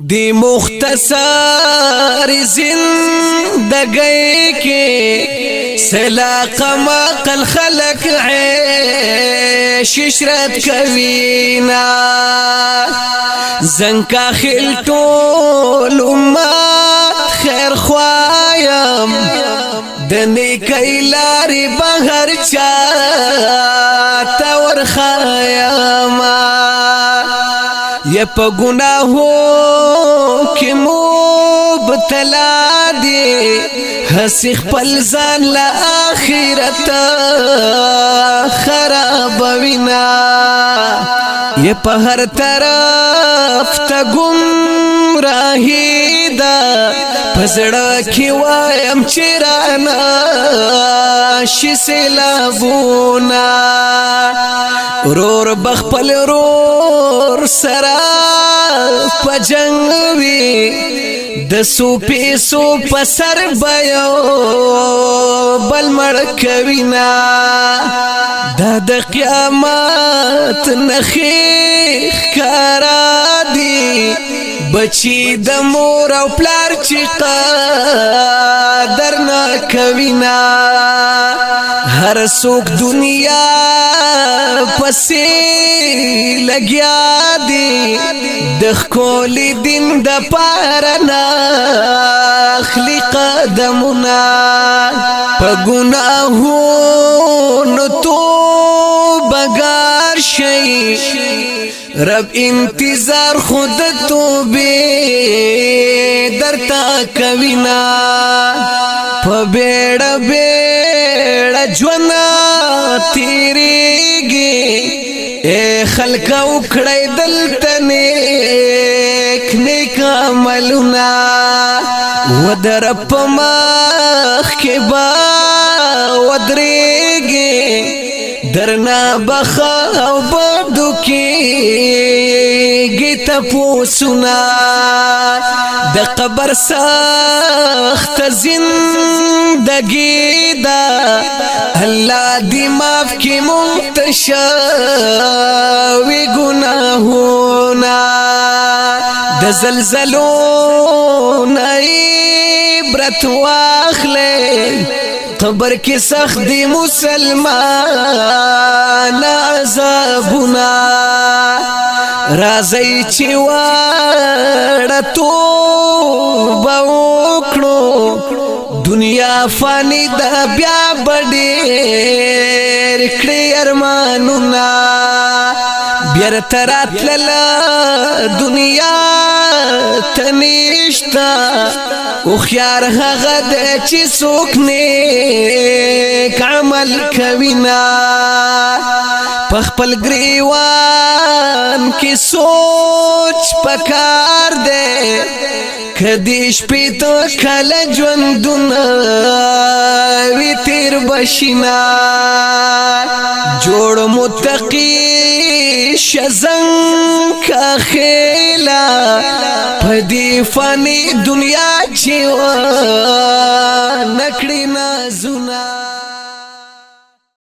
دی مختصر زندگی کے سلاقم عقل خلق عیش عشرت کوینا زنکا خلطول امت خیر خوایم دنی کئی لاری بغر چاہتا ورخایم یا پا گناہوں کی مبتلا دی ہسی خپل ځان لا آخرت خراب وینا یا پا ہر طرف تا گمراہی دا پزڑا کی وایم چرانا شی سیلابونا رور بخپل رور سرا پجنگوی دسو پیسو پسر بیو بل مڑکوینا دا د قیامت نخیخ کارا دی بچی د مور او پلار چی قدر نکوینا ہر سوک دنیا پسی لگیا دی دخ کولی دن د پارنا اخلی قدمنا پا گناہون تو بگار شئی رب انتظار خود تو بے درتا کوینا پا بیڑا بیڑا جونا تیری گی اے خلقا اکڑای دلتا نیک نیک عملونا ودر پا مخ کے با ودریگی درنا بخا او بدو کی گیتا پوسونا دا قبر سخت زندگی دا اللہ دی ماف کی منتشاوی گناہونا دا زلزلون عبرت واخلے قبر کی سخت دی مسلمان عذابنا رازی چی وارا توبہ اکڑو دنیا فانی دا بیا بڑیر کڑی ارمانونا بیار ترات للا دنیا تنیشتا اخیار غد چی سوک نیک عمل کوینا پخپل گریوان کی سوچ پکار دے کدیش پیتا کل جوندونا وی تیر بشینا جوڑ متقی شزن کا خیلا پدی فانی دنیا چیوان نکڑی نازونا